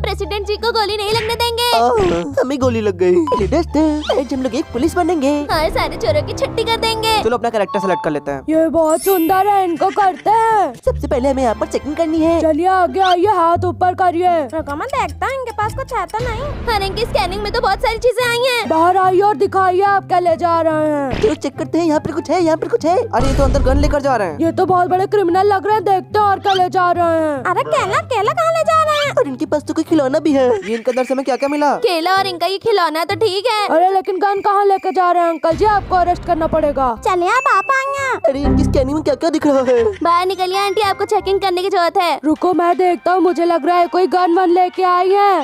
हम प्रेसिडेंट जी को गोली नहीं लगने देंगे। हमें गोली लग गई। दोस्त आज हम लोग एक पुलिस बनेंगे और सारे चोरों की छुट्टी कर देंगे। चलो अपना कैरेक्टर सेलेक्ट कर लेते हैं। ये बहुत सुंदर है, इनको करते हैं। सबसे पहले हमें यहाँ पर चेकिंग करनी है। चलिए आगे आइए, हाथ ऊपर करिए। मैं देखता हूँ इनके पास कुछ है तो नहीं। और इनकी स्कैनिंग में तो बहुत सारी चीजें आई हैं। बाहर आइए और दिखाइए आप क्या ले जा रहे हैं। चलो चेक करते हैं, यहाँ पर कुछ है, यहाँ पर कुछ है। अरे ये तो अंदर गन लेकर जा रहे हैं। ये तो बहुत बड़े क्रिमिनल लग रहे हैं, देखते हैं और क्या ले जा रहे हैं। अरे केला केला कहाँ ले जा रहे हैं? और इनके पास तो कोई खिलौना भी है। ये इनके अंदर से हमें क्या क्या मिला? केला और इनका ये खिलौना तो ठीक है। अरे लेकिन गन कहाँ लेके जा रहे हैं अंकल जी, आपको अरेस्ट करना पड़ेगा। चलिए आप आएंगे। अरे इनकी स्कैनिंग में क्या क्या दिख रहा है? बाहर निकलिए आंटी, आपको चेकिंग करने की जरूरत है। रुको मैं देखता हूँ, मुझे लग रहा है कोई गन वन लेके आई है।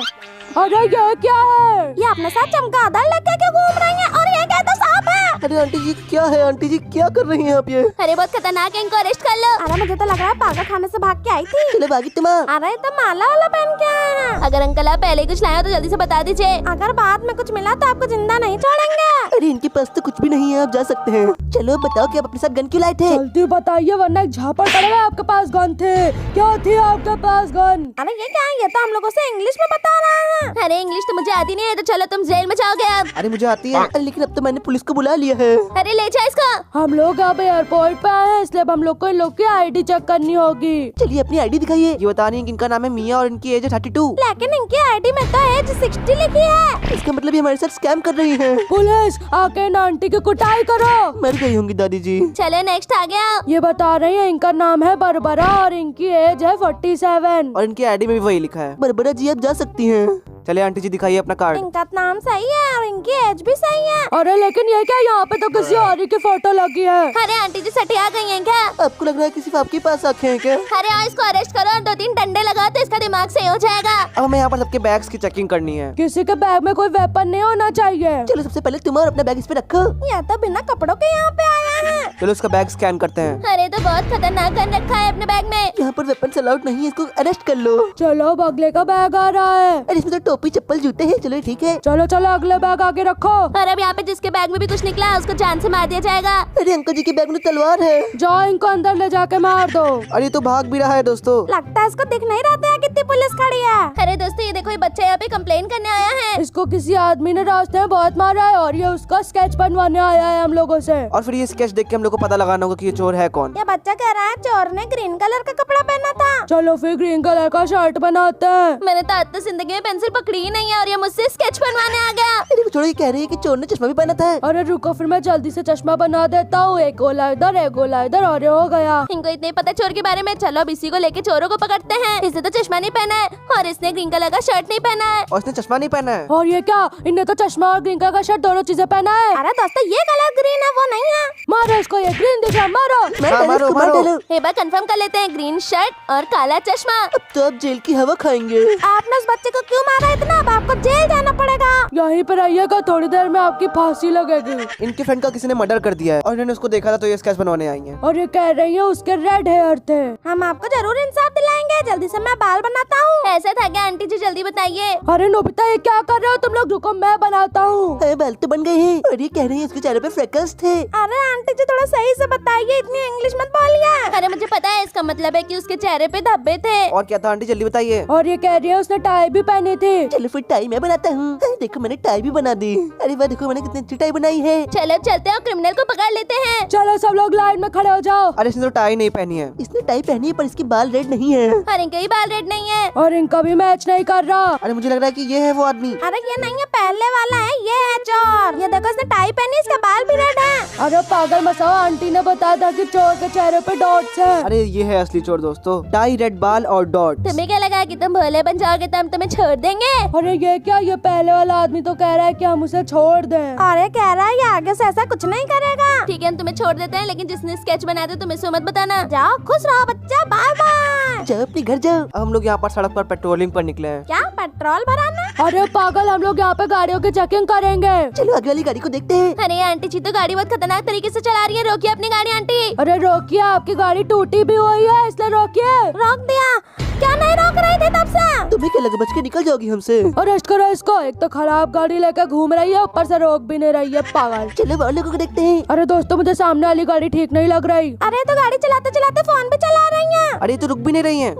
अरे ये क्या है? ये अपने साथ चमगादड़ लेके क्यों घूम रही हैं? और ये क्या तो सांप है। अरे आंटी जी क्या है? आंटी जी क्या कर रही हैं आप ये? अरे बहुत खतरनाक है, इनको अरेस्ट कर लो। अरे मुझे तो लग रहा है पागल खाने से भाग के आई थी। चलो भागी तुम। अरे तो माला वाला पहन के आए हैं। अगर अंकल आप पहले कुछ लाए हो तो जल्दी से बता दीजिए। अगर बाद में कुछ मिला तो आपको जिंदा नहीं छोड़ेंगे। अरे इनके पास तो कुछ भी नहीं है, आप जा सकते हैं। चलो बताओ कि आप अपने साथ गन क्यों लाए थे? जल्दी बताइए वरना एक झापड़ पड़ेगा। आपके पास गन थे? क्या थी आपके पास गन? अरे ये क्या है? ये तो हम लोगों से इंग्लिश में बता रहा है। अरे इंग्लिश तो मुझे आती नहीं है, तो चलो तुम जेल में जाओगे अब। अरे मुझे आती है। लेकिन अब तो मैंने पुलिस को बुला लिया है। अरे ले जाओ इसको। हम लोग अब एयरपोर्ट पे आए हैं, इसलिए अब हम लोग को इन लोग की आईडी चेक करनी होगी। चलिए अपनी आईडी दिखाइए। ये बता रही है कि इनका नाम है मिया और इनकी एज है 32। लेकिन इनकी आईडी में तो एज 60 लिखी है। इसका मतलब ये हमारे साथ स्कैम कर रही है। पुलिस आके इन आंटी की कुटाई करो। मर गई होंगी दादी जी। चलो नेक्स्ट आ गया। ये बता रही है इनका नाम है बरबरा और इनकी एज है 47। और इनकी आईडी में भी वही लिखा है। बरबरा जी आप जा सकती हैं। चलिए आंटी जी दिखाइए अपना कार्ड। इनका नाम सही है और इनकी एज भी सही है। अरे लेकिन ये क्या, यहाँ पे तो किसी और ही की फोटो लगी है। अरे आंटी जी सटिया गई हैं क्या? आपको लग रहा है कि सिर्फ आपके पास आंखें हैं क्या? अरे आओ इसको अरेस्ट करो और 2-3 डंडे लगाओ तो इसका दिमाग सही हो जाएगा। अब हमें यहाँ पर सबके बैग्स की चेकिंग करनी है। किसी के बैग में कोई वेपन नहीं होना चाहिए। चलो सबसे पहले तुम और अपना बैग इस पे रखो। या तो बिना कपड़ों के यहाँ पे आया है। चलो इसका बैग स्कैन करते हैं। अरे तो बहुत खतरनाक गन रखा है अपने बैग में। यहाँ पर वेपन अलाउड नहीं है, इसको अरेस्ट कर लो। चलो अब अगले का बैग आ रहा है। अरे इसमें तो टोपी चप्पल जूते हैं। चलो ठीक है। चलो चलो अगले बैग आगे रखो। और अब यहाँ पे जिसके बैग में भी कुछ निकला है उसको जान से मार दिया जाएगा। अरे अंकल जी के बैग में तलवार है। जाओ इनको अंदर ले जाके मार दो। अरे ये तो भाग भी रहा है दोस्तों। लगता है इसको दिख नहीं रहा है कितनी पुलिस खड़ी है। अरे दोस्तों ये देखो, ये बच्चा यहाँ पे कंप्लेन करने आया है। इसको किसी आदमी ने रास्ते में बहुत मारा है और ये उसका स्केच बनवाने आया है हम लोगों से। और फिर ये स्केच देख के हम लोग को पता लगाना होगा कि ये चोर है कौन। ये बच्चा कह रहा है चोर ने ग्रीन कलर का कपड़ा पहना था। चलो फिर ग्रीन कलर का शर्ट बनाते हैं। मैंने तो आज तक जिंदगी में पेंसिल पकड़ी ही नहीं है और ये मुझसे स्केच बनवाने आ गया। अरे वो छोड़ो, ये कह रही है कि चोर ने चश्मा भी पहना था। अरे रुको फिर मैं जल्दी से चश्मा बना देता हूँ। एक गोला इधर एक गोला इधर और ये हो गया। इनको इतने पता चोर के बारे में। चलो अब इसी को लेके चोरों को पकड़ते हैं। इसने तो चश्मा नहीं पहना है और इसने ग्रीन कलर का शर्ट नहीं पहना है। और इसने चश्मा नहीं पहना है। और ये क्या, इनने तो चश्मा और ग्रीन कलर का शर्ट दोनों चीजें पहना है। अरे दोस्तों ये कलर ग्रीन है वो नहीं है। मारो इसको, ये ग्रीन दिख रहा, मारो। मैं मारो, इसको मार मारो। डालूं। एक बार कंफर्म कर लेते हैं, ग्रीन शर्ट और काला चश्मा। अब तो आप जेल की हवा खाएंगे। आपने उस बच्चे को क्यों मारा इतना? अब आपको जेल जाना पड़ेगा। यहीं पर आइएगा, थोड़ी देर में आपकी फांसी लगेगी। इनके फ्रेंड का किसी ने मर्डर कर दिया है और इन्होंने उसको देखा था तो ये स्केच बनवाने आई है। और ये कह रही है उसके रेड हेयर थे। हम आपको जरूर इंसाफ दिलाएंगे। जल्दी से मैं बाल बनाता हूँ। ऐसा था क्या आंटी जी? जल्दी बताइए। अरे नोबिता ये क्या कर रहे हो तुम लोग? रुको मैं बनाता हूँ। अरे बाल तो बन गए हैं। और ये कह रही है इसके चेहरे पे फ्रेकल्स थे। अरे आंटी जी थोड़ा सही से बताइए, इतनी इंग्लिश मत बोलिए। अरे मुझे पता है, इसका मतलब है कि उसके चेहरे पे धब्बे थे। और क्या था आंटी जल्दी बताइए। और ये कह रही है उसने टाई भी पहनी थी। चलो फिर टाई मैं बनाता हूँ। देखो मैंने टाई भी बना दी। अरे वाह देखो मैंने कितनी अच्छी टाई बनाई है। चलो चलते हैं और क्रिमिनल को पकड़ लेते हैं। चलो सब लोग लाइन में खड़े हो जाओ। अरे इसने तो टाई नहीं पहनी है। इसने टाई पहनी है पर इसके बाल रेड नहीं है। और इनके भी बाल रेड नहीं है। और इनका भी मैच नहीं कर रहा। अरे मुझे लग रहा है कि ये है वो आदमी। अरे ये नहीं है, पहले वाला है, ये है चोर। ये देखो इसने टाई पहनी, इसके बाल भी रेड है। अरे पागल मसाओ, आंटी ने बताया था कि चोर के चेहरे पे डॉट्स हैं। अरे ये है असली चोर दोस्तों, टाई रेड बाल और डॉट। तुम्हें क्या लगा कि तुम भोले बन जाओगे तो हम तुम्हें छोड़ देंगे? अरे ये क्या, ये पहले वाला आदमी तो कह रहा है कि हम उसे छोड़ दें। और ये कह रहा है ये आगे से ऐसा कुछ नहीं करेगा। ठीक है हम तुम्हें छोड़ देते हैं, लेकिन जिसने स्केच बनाया था तुम इसे मत बताना। जाओ खुश रहो बच्चा, बाय बाय। जाओ अपने घर जाओ। अब हम लोग यहाँ पर सड़क पर पेट्रोलिंग पर निकले हैं। क्या पेट्रोल भराना? अरे पागल, हम लोग यहाँ पे गाड़ियों की चेकिंग करेंगे। चलो आगे वाली गाड़ी को देखते हैं। अरे आंटी जी तो गाड़ी बहुत खतरनाक तरीके से चला रही है। रोकिए अपनी गाड़ी आंटी। अरे रोकिए, आपकी गाड़ी टूटी भी हुई है इसलिए रोकिए। रोक दिया? क्या नहीं रोक रहे थे तब से? तुम्हें क्या लगा बच के निकल जाओगी हमसे? अरेस्ट करो इसको, एक तो खराब गाड़ी लेकर घूम रही है, ऊपर से रोक भी नहीं रही है पागल। चलो और लोगों को देखते हैं। अरे दोस्तों मुझे सामने वाली गाड़ी ठीक नहीं लग रही। अरे तो गाड़ी चलाते चलाते फोन भी चला रही हैं। अरे ये तो रुक भी नहीं रही हैं।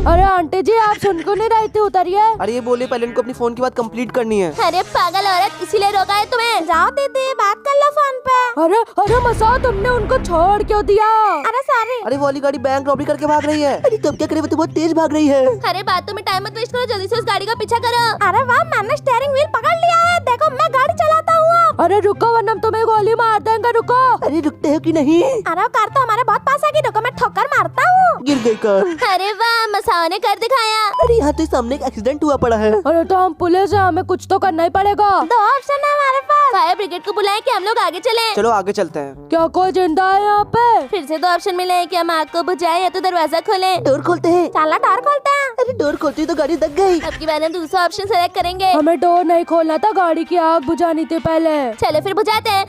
अरे आंटी जी आप सुन क्यों नहीं रही थी, उतरिए। अरे ये बोले पहले इनको अपनी फोन की बात कंप्लीट करनी है। अरे पागल औरत, इसीलिए रोका है तुम्हें। जाओ दीदी बात कर लो फोन पे। अरे अरे मसा तुमने उनको छोड़ क्यों दिया? अरे सॉरी। अरे वो वाली गाड़ी बैंक रॉबरी करके भाग रही है। अरे तब क्या करे, वो तो बहुत तेज भाग रही है। अरे बातों में टाइम मत वेस्ट करो, जल्दी से उस गाड़ी का पीछा करो। अरे वाह, मैंने स्टीयरिंग व्हील पकड़ लिया है, देखो मैं गाड़ी चलाता हूँ। अरे रुको वरना तुम्हें गोली मार देंगे, रुको। अरे रुकते हो कि नहीं? अरे कार तो हमारे बहुत पास आएगी, रुको मैं ठोकर मारता हूँ। गिर गई कार। अरे वाह, मसाओ ने कर दिखाया। अरे यहाँ तो सामने एक एक्सीडेंट हुआ पड़ा है। अरे तो हम पुलिस है, हमें कुछ तो करना ही पड़ेगा। दो ऑप्शन है हमारे पास, फायर ब्रिगेड को बुलाएं कि हम लोग आगे चलें। चलो आगे चलते हैं। क्या कोई जिंदा है यहाँ पे? फिर से दो ऑप्शन मिले हैं कि हम आग को बुझाएं या तो दरवाजा खोलें। डोर खोलते हैं। चला डोर खोलते हैं। अरे डोर खोलते ही तो गाड़ी दब गई। अब की बार हम दूसरा ऑप्शन सेलेक्ट करेंगे। हमें डोर नहीं खोलना था, गाड़ी की आग बुझानी थी पहले। चलो फिर बुझाते हैं।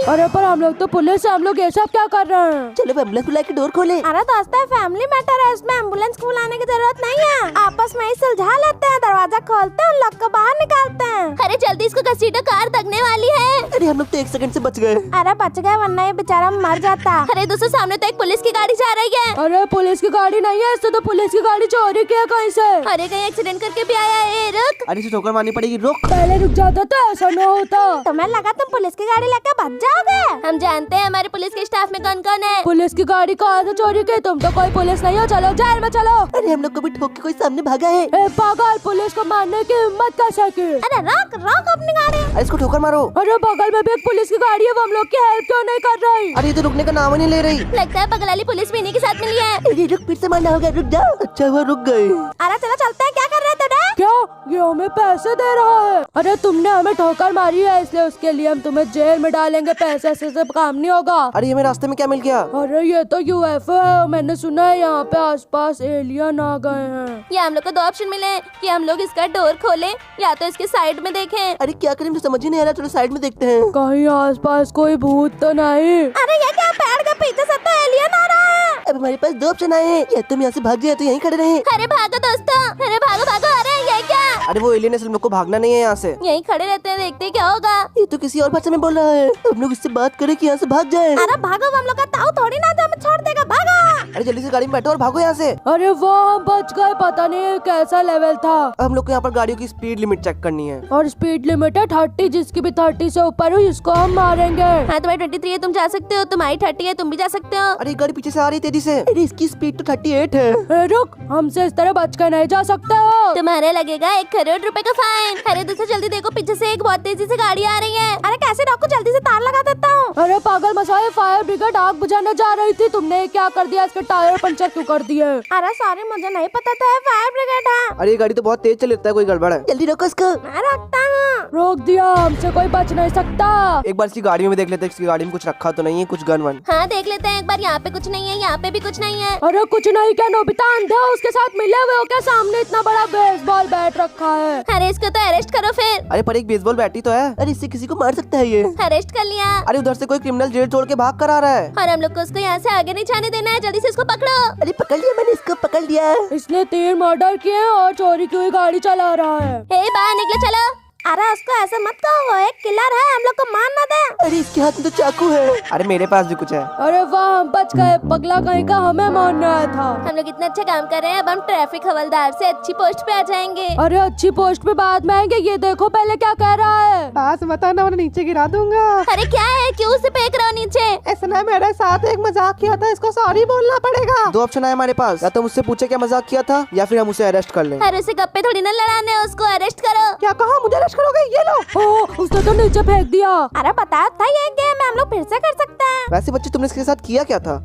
अरे पर हम लोग तो पुलिस है, हम लोग ये सब क्या कर रहे हैं? चलो एम्बुलेंस बुला के डोर खोले। अरे दोस्तों फैमिली मैटर है, इसमें एम्बुलेंस को बुलाने की जरूरत नहीं है। आपस में ही सुलझा लेते हैं, दरवाजा खोलते हैं, उन लोग को बाहर निकालते हैं। अरे जल्दी इसको घसीटो, कार दगने वाली है। अरे हम लोग तो 1 सेकंड से बच गए। अरे बच गए, वरना ये बेचारा मर जाता। अरे दोस्तों सामने तो एक पुलिस की गाड़ी जा रही है। अरे पुलिस की गाड़ी नहीं है, इससे तो पुलिस की गाड़ी चोरी किया कहीं से। अरे कहीं एक्सीडेंट करके भी आया है। रुक, अरे इसे ठोकर मारनी पड़ेगी, रुक। पहले रुक जाता तो ऐसा न होता। तुम्हें लगा तुम पुलिस की गाड़ी लेकर भाग जाओगे? हम जानते हैं हमारे पुलिस के स्टाफ में कौन कौन है। पुलिस की गाड़ी कहाँ से चोरी की? तुम तो कोई पुलिस नहीं हो, चलो जेल में चलो। अरे हम लोग को भी ठोक के कोई सामने भागा है। ए पागल, पुलिस को मारने की हिम्मत कैसे की? अरे रोक रोक अपनी गाड़ी। अरे इसको ठोकर मारो। अरे बगल में भी एक पुलिस की गाड़ी है, वो हम लोग की हेल्प क्यों नहीं कर रही? अरे ये तो रुकने का नाम ही नहीं ले रही। लगता है बगल वाली पुलिस भी इन्हीं के साथ मिली है। अरे रुक, फिर से मारना होगा, रुक जाओ। अच्छा हुआ रुक गए। अरे चलो चलते हैं, क्या कर रहे थे? क्या ये हमें पैसे दे रहा है? अरे तुमने हमें ठोकर मारी है, इसलिए उसके लिए हम तुम्हें जेल में डालेंगे, पैसे से सब काम नहीं होगा। अरे हमें रास्ते में क्या मिल गया? अरे ये तो UFO है, मैंने सुना है यहाँ पे आसपास एलियन आ गए हैं। ये हम लोग को दो ऑप्शन मिले हैं कि हम लोग इसका डोर खोलें या तो इसके साइड में देखें। अरे क्या करें, मुझे समझ ही नहीं आ रहा। चलो साइड में देखते हैं। कहीं आसपास कोई भूत तो नहीं? अरे ये क्या, पेड़ के पीछे से तो एलियन आ रहा है। अब हमारे पास 2 ऑप्शन आए हैं, या तुम यहाँ से भाग जाए तो यहीं खड़े रहे। अरे भागो दोस्तों, अरे भागो भागो। अरे ये क्या, अरे वो एलियन है, हम लोग को भागना नहीं है यहाँ से। यहीं खड़े रहते हैं, देखते हैं क्या होगा। ये तो किसी और भाषा में बोल रहा है। हम लोग इससे बात करें कि यहाँ से भाग जाए। अरे भागो, हम लोग का ताऊ थोड़ी ना जो हमें छोड़ देगा। भागो। अरे जल्दी से गाड़ी में बैठो और भागो यहाँ से। अरे वो हम बच गए, पता नहीं कैसा लेवल था। अब हम लोग को यहाँ पर गाड़ियों की स्पीड लिमिट चेक करनी है। और स्पीड लिमिट है 30, जिसकी भी 30 से ऊपर हो इसको हम मारेंगे। हाँ तुम्हारी 23 है, तुम जा सकते हो। तुम्हारी 30 है, तुम भी जा सकते हो। अरे गाड़ी पीछे से आ रही तेजी से। अरे इसकी स्पीड तो 38 है। ए, रुक, हमसे इस तरह बच कर नहीं जा सकते हो। तुम्हारे लगेगा 1 करोड़ रुपए का फाइन। अरे दोस्तों जल्दी देखो, पीछे से एक बहुत तेजी से गाड़ी आ रही है। अरे कैसे रोको, जल्दी से तार लगा देता हूँ। अरे पागल मसाए, फायर ब्रिगेड आग बुझाने जा रही थी, तुमने क्या कर दिया? इसके टायर पंचर क्यों कर दिए? अरे सॉरी, मुझे नहीं पता था फायर ब्रिगेड है। अरे ये गाड़ी तो बहुत तेज चल रहा है, कोई गड़बड़ है। जल्दी रोको इसको। मैं रखता हूँ। रोक दिया, हमसे कोई बच नहीं सकता। एक बार इसकी गाड़ी में देख लेते हैं, इसकी गाड़ी में कुछ रखा तो नहीं है, कुछ गन वन। हाँ देख लेते हैं एक बार। यहाँ पे कुछ नहीं है, यहाँ पे भी कुछ नहीं है। अरे कुछ नहीं, क्या नोबिता अंधे हो? उसके साथ मिले हुए हो क्या? सामने इतना बड़ा बेसबॉल बैट रखा है। अरे इसको तो अरेस्ट करो फिर। अरे पर एक बेसबॉल बैट ही तो है। अरे इससे किसी को मार सकता है ये। अरेस्ट कर लिया। अरे उधर से कोई क्रिमिनल जेल छोड़ के भाग कर आ रहा है। और हम लोग को उसको यहाँ से आगे नहीं जाने देना है, जल्दी से इसको पकड़ो। अरे पकड़ लिया मैंने, इसको पकड़ लिया। इसने 3 मर्डर किए और चोरी की हुई गाड़ी चला रहा है। हे बाहर निकले, चलो। अरे उसको ऐसे मत कहो, वो एक किलर है, हम लोग को मार ना दे। अरे इसके हाथ में तो चाकू है। अरे मेरे पास भी कुछ है। अरे वाह, हम बच गए, पगला कहीं का हमें मारना था। हम लोग इतना अच्छा काम कर रहे हैं, अब हम ट्रैफिक हवलदार से अच्छी पोस्ट पे आ जाएंगे। अरे अच्छी पोस्ट पे बाद में आएंगे, ये देखो पहले क्या कह रहा है। पास बताना, उन्हें नीचे गिरा दूंगा। अरे क्या है, क्यों उसे फेंक रहे हो नीचे? ऐसा ना, मेरे साथ एक मजाक किया था, इसको सॉरी बोलना पड़ेगा। 2 ऑप्शन है हमारे पास, या तो मुझसे पूछे क्या मजाक किया था, या फिर हम उसे अरेस्ट कर लें। अरे उसे गप्पे थोड़ी ना लड़ाने, उसको अरेस्ट करो। क्या कहा, मुझे अरेस्ट करोगे? ये लो। ओ, उसने तो नीचे फेंक दिया। अरे बताया था ये गेम है, हम लोग फिर से कर सकते हैं। वैसे बच्चे तुमने इसके साथ किया क्या था?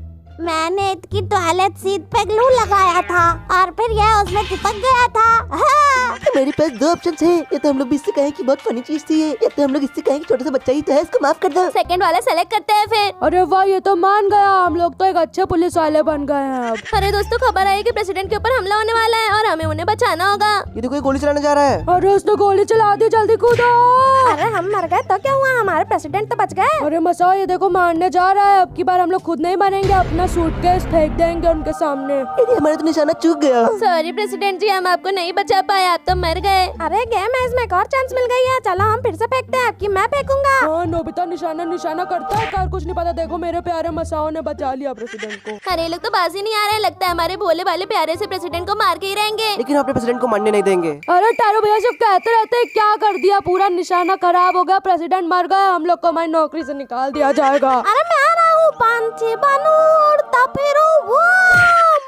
मैंने इसकी टॉयलेट सीट पे ग्लू लगाया था और फिर यह उसमें चिपक गया था। हाँ। हमारे पास दो ऑप्शन है, या तो हम लोग भी इससे कहें कि बहुत फनी चीज थी ये, या तो हम लोग इससे कहें कि छोटा सा बच्चा ही तो है, इसको माफ कर दो। सेकंड वाला सेलेक्ट करते हैं फिर। अरे वाह, ये तो मान गया, हम लोग तो एक अच्छे पुलिस वाले बन गए हैं अब। अरे दोस्तों, खबर आई कि प्रेसिडेंट के ऊपर हमला होने वाला है और हमें उन्हें बचाना होगा। ये देखो, ये गोली चलाने जा रहा है। अरे उसने गोली चला दी, जल्दी कूदो। अरे हम मर गए तो क्या हुआ, हमारे प्रेसिडेंट तो बच गए। अरे मसाओ, ये देखो मारने जा रहा है। अब की बार हम लोग खुद नहीं मरेंगे, अपना सूटकेस फेंक देंगे उनके सामने। अरे हमारा तो निशाना चूक गया। सॉरी प्रेसिडेंट जी, हम आपको नहीं बचा पाए, आप तो मर गए। अरे गेम है, इसमें एक और चांस मिल गई है, चलो हम फिर से फेंकते हैं। आपकी मैं फेंकूंगा। हाँ, नोबिता निशाना निशाना करता है, कार कुछ नहीं पता। देखो मेरे प्यारे मसाओ ने बचा लिया प्रेसिडेंट को। अरे लोग तो बाजी नहीं आ रहे, लगता है हमारे भोले वाले प्यारे से प्रेसिडेंट को मार के ही रहेंगे। लेकिन हम अपने प्रेसिडेंट को मारने नहीं देंगे। अरे टारो भैया सिर्फ कहते रहते हैं, क्या कर दिया, पूरा निशाना खराब हो गया, प्रेसिडेंट मर गए, हम लोग को हमारी नौकरी से निकाल दिया जाएगा। अरे मैं आ रहा हूँ, पंछी बनूं, उड़ता फिरूं, वो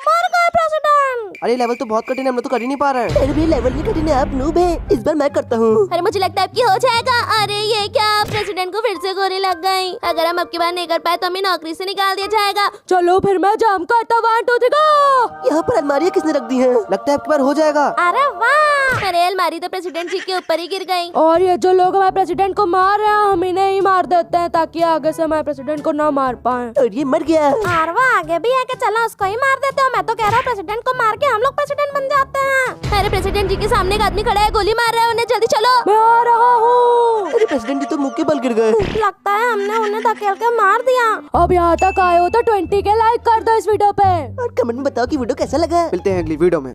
मर गए प्रेसिडेंट। अरे लेवल तो बहुत कठिन है, हम लोग तो कर ही नहीं पा रहे हैं। अरे भी लेवल नहीं कठिन है, आप नूब है, इस बार मैं करता हूँ। अरे मुझे लगता है आपकी हो जाएगा। अरे ये क्या, प्रेसिडेंट को फिर से गोली लग गई। अगर हम अब की बार नहीं कर पाए तो हमें नौकरी से निकाल दिया जाएगा। चलो फिर मैं जम करता, 1 2 3 यहाँ पर अलमारियाँ किसने रख दी हैं? लगता है आपकी बार हो जाएगा। अरे वाह, अरे अलमारी तो प्रेसिडेंट जी के ऊपर ही गिर गई। और ये जो लोग हमारे प्रेसिडेंट को मार रहे हैं, हम इन्हें ही मार देते हैं ताकि आगे से हमारे प्रेसिडेंट को ना मार पाए। और ये मर गया। और वो आगे भी है कि चलो उसको ही मार देते हो। मैं तो कह रहा हूँ प्रेसिडेंट को मार के हम लोग प्रेसिडेंट बन जाते हैं। अरे प्रेसिडेंट जी के सामने एक आदमी खड़ा है, गोली मार रहा है उन्हें, जल्दी चलो। मैं आ रहा हूँ। अरे प्रेसिडेंट जी तो मुंह के बल गिर गए। लगता है हमने उन्हें धकेल के मार दिया। अब यहाँ तक आए हो तो 20 के लाइक कर दो इस वीडियो पे। और कमेंट में बताओ कि वीडियो कैसा लगा। मिलते हैं अगली वीडियो में।